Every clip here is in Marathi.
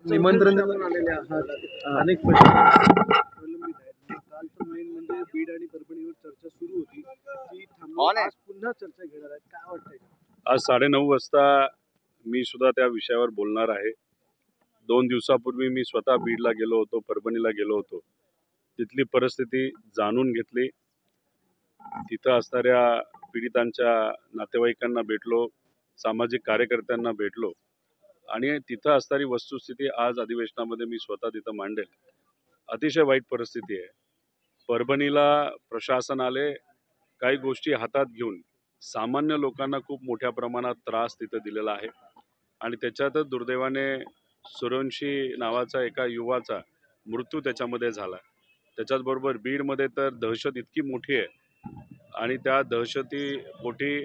निमंत्रण देऊन आलेले आहात, अनेक प्रलंबित आहेत. कालचं मेन म्हणजे बीड आणि परभणीवर चर्चा सुरू होती, ती थांबवून आज पुन्हा चर्चा घेणार आहेत. काय वाटतंय? आज 9:30 वाजता मी सुद्धा त्या विषयावर बोलणार आहे. 2 दिवसापूर्वी मी स्वतः बीडला गेलो होतो, परभणीला गेलो होतो. तिथली परिस्थिती जाणून घेतली. तिथं असणाऱ्या पीडितांच्या नातेवाईकांना भेटलो, सामाजिक कार्यकर्त्यांना भेटलो आणि तिथं असणारी वस्तुस्थिती आज अधिवेशनामध्ये मी स्वतः तिथं मांडेल. अतिशय वाईट परिस्थिती आहे. परभणीला प्रशासन आले, काही गोष्टी हातात घेऊन सामान्य लोकांना खूप मोठ्या प्रमाणात त्रास तिथं दिलेला आहे आणि त्याच्यातच दुर्दैवाने सूर्यवंशी नावाचा एका युवाचा मृत्यू त्याच्यामध्ये झाला. त्याच्याचबरोबर बीडमध्ये तर दहशत इतकी मोठी आहे आणि त्या दहशतीपोटी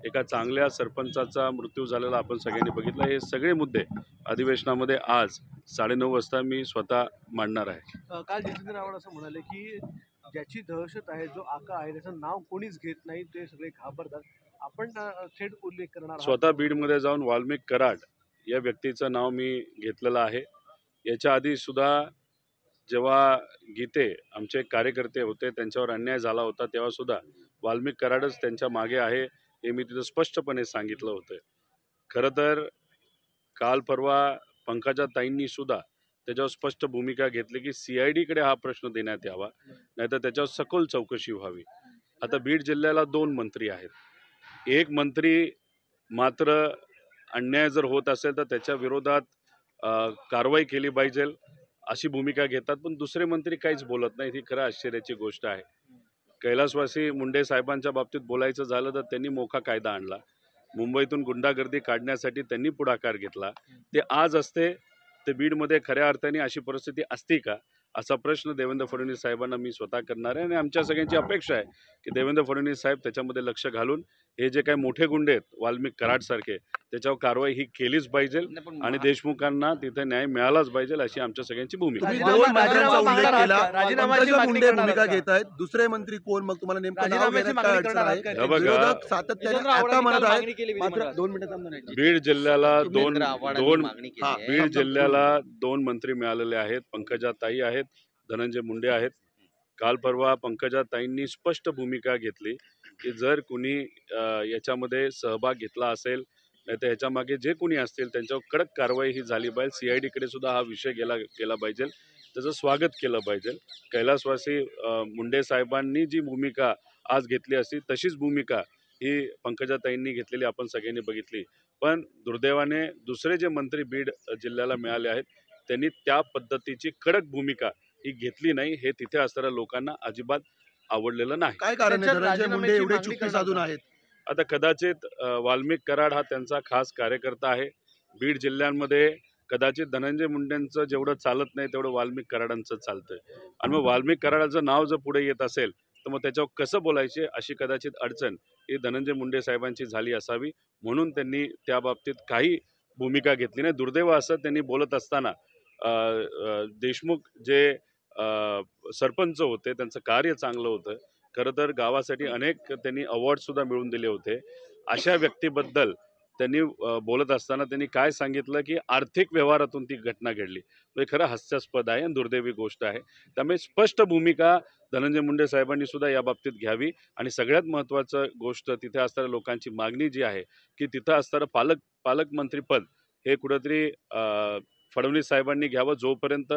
एका चांगल्या सरपंचाचा मृत्यू झालेला आपण सगळ्यांनी बघितला. हे सगळे मुद्दे अधिवेशनामध्ये आज 9:30 वाजता मी स्वतः मांडणार आहे. काल जितेंद्र आव्हाड असं म्हणाले की ज्याची दहशत आहे, जो आका आहे, त्याचं नाव कोणीच घेत नाही, ते सगळे घाबरतात. आपण थेट उल्लेख करणार आहात. स्वतः बीडमध्ये जाऊन वाल्मिक कराड या व्यक्तीचं नाव मी घेतलेलं आहे. याच्या आधी सुद्धा जेव्हा गीते आमचे कार्यकर्ते होते, त्यांच्यावर अन्याय झाला होता, तेव्हा सुद्धा वाल्मिक कराडच त्यांच्या मागे आहे हे मी तिथं स्पष्टपणे सांगितलं होतं. खरं तर काल परवा पंकजाताईंनी सुद्धा त्याच्यावर स्पष्ट भूमिका घेतली की CIDकडे हा प्रश्न देण्यात यावा, नाहीतर त्याच्यावर सखोल चौकशी व्हावी. आता बीड जिल्ह्याला 2 मंत्री आहेत. एक मंत्री मात्र अन्याय जर होत असेल तर त्याच्या विरोधात कारवाई केली पाहिजे अशी भूमिका घेतात, पण दुसरे मंत्री काहीच बोलत नाहीत. ही खरं आश्चर्याची गोष्ट आहे. कैलासवासी मुंडे साहेबांच्या बाबतीत बोलायचं झालं तर त्यांनी मोठा कायदा आणला. मुंबईतून गुंडागर्दी काढण्यासाठी त्यांनी पुढाकार घेतला. ते आज असते ते बीडमध्ये खऱ्या अर्थाने अशी परिस्थिती असती का, असा प्रश्न देवेंद्र फडणवीस साहेबांना मी स्वतः करणार आहे आणि आमच्या सगळ्यांची अपेक्षा आहे की देवेंद्र फडणवीस साहेब त्याच्यामध्ये लक्ष घालून हे जे काही मोठे गुंडे आहेत वाल्मिक कराडसारखे, त्याच्यावर कारवाई ही केलीच पाहिजे आणि देशमुखांना तिथे न्याय मिळालाच पाहिजे अशी आमच्या सगळ्यांची भूमिका आहे. तुम्ही 2 मंत्र्यांचा उल्लेख केला, पंकजा मुंडे भूमिका घेत आहेत. दुसरे मंत्री कोण, मग तुम्हाला नेमकं नाव घेण्यात काय अडचण आहे? विरोधक सातत्याने आता म्हणत आहेत. मात्र 2 मिनिटात बीड जिल्ह्याला दोन मंत्री मिळालेले आहेत. पंकजाताई आहेत, धनंजय मुंडे आहेत. काल परवा पंकजाताईंनी स्पष्ट भूमिका घेतली की जर कुणी याच्यामध्ये सहभाग घेतला असेल, नाही तर ह्याच्या मागे जे कोणी असतील त्यांच्यावर कडक कारवाई ही झाली पाहिजे. CIDकडे सुद्धा हा विषय गेला पाहिजे, त्याचं स्वागत केलं पाहिजे. कैलासवासी मुंडे साहेबांनी जी भूमिका आज घेतली असती तशीच भूमिका ही पंकजाताईंनी घेतलेली आपण सगळ्यांनी बघितली. पण दुर्दैवाने दुसरे जे मंत्री बीड जिल्ह्याला मिळाले आहेत त्यांनी त्या पद्धतीची कडक भूमिका ही घेतली नाही. हे तिथे असणाऱ्या लोकांना अजिबात आवडलेलं नाही. काय कारण आहे? धनंजय मुंडे एवढे चुकी साधून आहेत. आता कदाचित वाल्मिक कराड हा त्यांचा खास कार्यकर्ता आहे. बीड जिल्ह्यांमध्ये कदाचित धनंजय मुंडेंचं जेवढं चालत नाही तेवढं वाल्मिक कराडांचं चालतंय आणि मग वाल्मिक कराडाचं नाव जर पुढे येत असेल तर मग त्याच्यावर कसं बोलायचे अशी कदाचित अडचण ही धनंजय मुंडे साहेबांची झाली असावी, म्हणून त्यांनी त्या बाबतीत काही भूमिका घेतली नाही. दुर्दैव असं त्यांनी बोलत असताना देशमुख जे सरपंच होते त्यांचं कार्य चांगलं होतं. खरं तर गावासाठी अनेक त्यांनी अवॉर्ड सुद्धा मिळवून दिले होते. अशा व्यक्तीबद्दल त्यांनी बोलत असताना त्यांनी काय सांगितलं की आर्थिक व्यवहारातून ती घटना घडली. म्हणजे खरं हास्यास्पद आहे आणि दुर्दैवी गोष्ट आहे. त्यामुळे स्पष्ट भूमिका धनंजय मुंडे साहेबांनी सुद्धा या बाबतीत घ्यावी आणि सगळ्यात महत्त्वाचं गोष्ट तिथे असणाऱ्या लोकांची मागणी जी आहे की तिथं असणारं पालकमंत्रीपद हे कुठंतरी फडणवीस साहेबांनी घ्यावं. जोपर्यंत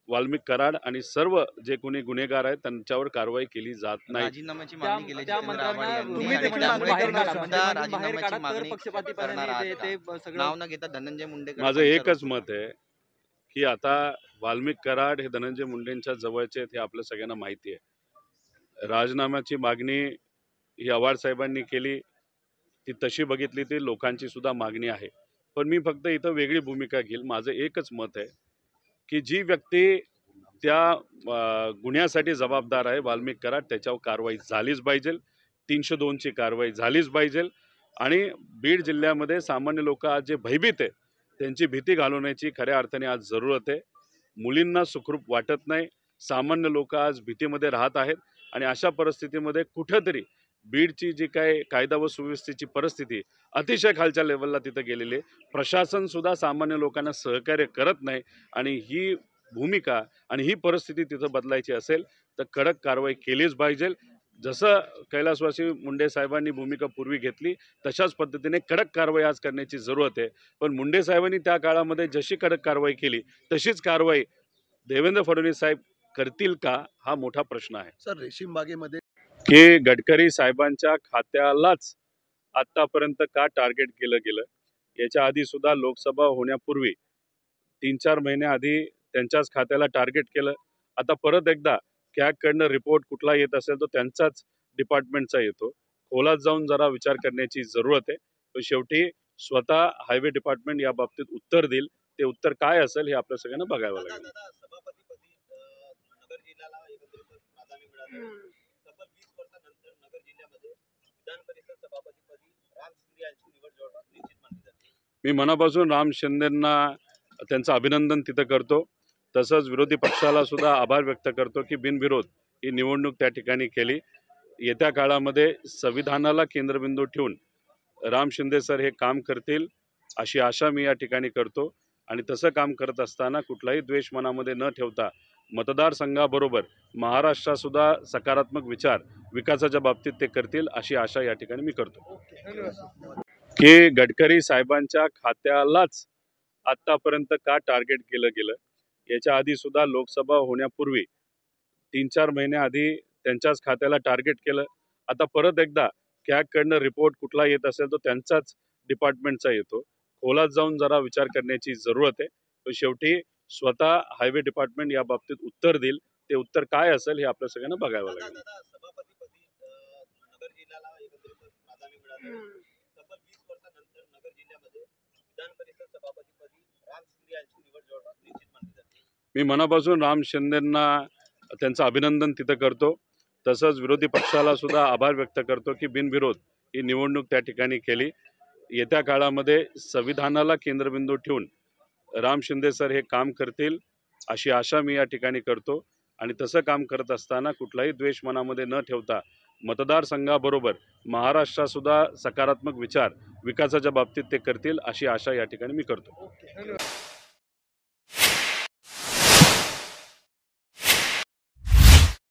वाल्मिक कराड आणि सर्व जे कोणी गुन्हेगार आहेत त्यांच्यावर कारवाई केली जात नाही. राजीनाम्याची मागणी केली नाव न घेता धनंजय मुंडे. माझं एकच मत आहे की आता वाल्मिक कराड हे धनंजय मुंडेंच्या जवळचे आहेत हे आपल्या सगळ्यांना माहिती आहे. राजीनाम्याची मागणी ही आव्हाड साहेबांनी केली, ती तशी बघितली ती लोकांची सुद्धा मागणी आहे. पण मी फक्त इथं वेगळी भूमिका घेईल. माझं एकच मत आहे की जी व्यक्ती त्या गुन्ह्यासाठी जबाबदार आहे वाल्मिक कराड, त्याच्यावर कारवाई झालीच पाहिजे. 302ची कारवाई झालीच पाहिजे आणि बीड जिल्ह्यामध्ये सामान्य लोक आज जे भयभीत आहे त्यांची भीती घालवण्याची खऱ्या अर्थाने आज जरूरत आहे. मुलींना सुखरूप वाटत नाही, सामान्य लोक आज भीतीमध्ये राहत आहेत आणि अशा परिस्थितीमध्ये कुठंतरी बीडची जी काय कायदा व सुव्यवस्थेची परिस्थिती अतिशय खालच्या लेवलला तिथं गेलेली आहे. प्रशासनसुद्धा सामान्य लोकांना सहकार्य करत नाही आणि ही भूमिका आणि ही परिस्थिती तिथं बदलायची असेल तर कडक कारवाई केलीच पाहिजे. जसं कैलासवासी मुंडे साहेबांनी भूमिका पूर्वी घेतली तशाच पद्धतीने कडक कारवाई आज करण्याची जरूरत आहे. पण मुंडे साहेबांनी त्या काळामध्ये जशी कडक कारवाई केली तशीच कारवाई देवेंद्र फडणवीस साहेब करतील का हा मोठा प्रश्न आहे. सर रेशीम बागेमध्ये की गडकरी साहेबांच्या खात्यालाच आतापर्यंत का टार्गेट केलं गेलं. याच्या आधी सुद्धा लोकसभा होण्यापूर्वी 3-4 महिन्याआधी त्यांच्याच खात्याला टार्गेट केलं. आता परत एकदा कॅगकडनं रिपोर्ट कुठला येत असेल तो त्यांचाच डिपार्टमेंटचा येतो. खोलात जाऊन जरा विचार करण्याची जरूरत आहे. पण शेवटी स्वतः हायवे डिपार्टमेंट या बाबतीत उत्तर देईल. ते उत्तर काय असेल हे आपल्या सगळ्यांना बघावं लागेल. मी मनापासून राम शिंदेंना त्यांचं अभिनंदन तिथं करतो. तसंच विरोधी पक्षाला सुद्धा आभार व्यक्त करतो की बिनविरोध ही निवडणूक त्या ठिकाणी केली. येत्या काळामध्ये संविधानाला केंद्रबिंदू ठेवून राम शिंदे सर हे काम करतील अशी आशा मी या ठिकाणी करतो. आणि तसं काम करत असताना कुठलाही द्वेष मनामध्ये न ठेवता मतदारसंघाबरोबर महाराष्ट्रातसुद्धा सकारात्मक विचार विकासाच्या बाबतीत ते करतील अशी आशा या ठिकाणी मी करतो. की गडकरी साहेबांच्या खात्यालाच आतापर्यंत का टार्गेट केलं गेलं. याच्या आधी सुद्धा लोकसभा होण्यापूर्वी 3-4 महिन्याआधी त्यांच्याच खात्याला टार्गेट केलं. आता परत एकदा कॅगकडनं रिपोर्ट कुठला येत असेल तो त्यांचाच डिपार्टमेंटचा येतो. खोलात जाऊन जरा विचार करण्याची जरूरत आहे. पण शेवटी स्वतः हायवे डिपार्टमेंट या बाबतीत उत्तर देईल. ते उत्तर काय असेल हे आपल्या सगळ्यांना बघावं लागेल. मी मनापासून राम शिंदेंना त्यांचं अभिनंदन तिथं करतो. तसंच विरोधी पक्षाला सुद्धा आभार व्यक्त करतो की बिनविरोध ही निवडणूक त्या ठिकाणी केली. येत्या काळामध्ये संविधानाला केंद्रबिंदू ठेवून राम शिंदे सर हे काम करतील अशी आशा मी या ठिकाणी करतो. आणि तसं काम करत असताना कुठलाही द्वेष मनामध्ये न ठेवता मतदारसंघाबरोबर महाराष्ट्रातसुद्धा सकारात्मक विचार विकासाच्या बाबतीत ते करतील अशी आशा या ठिकाणी मी करतो.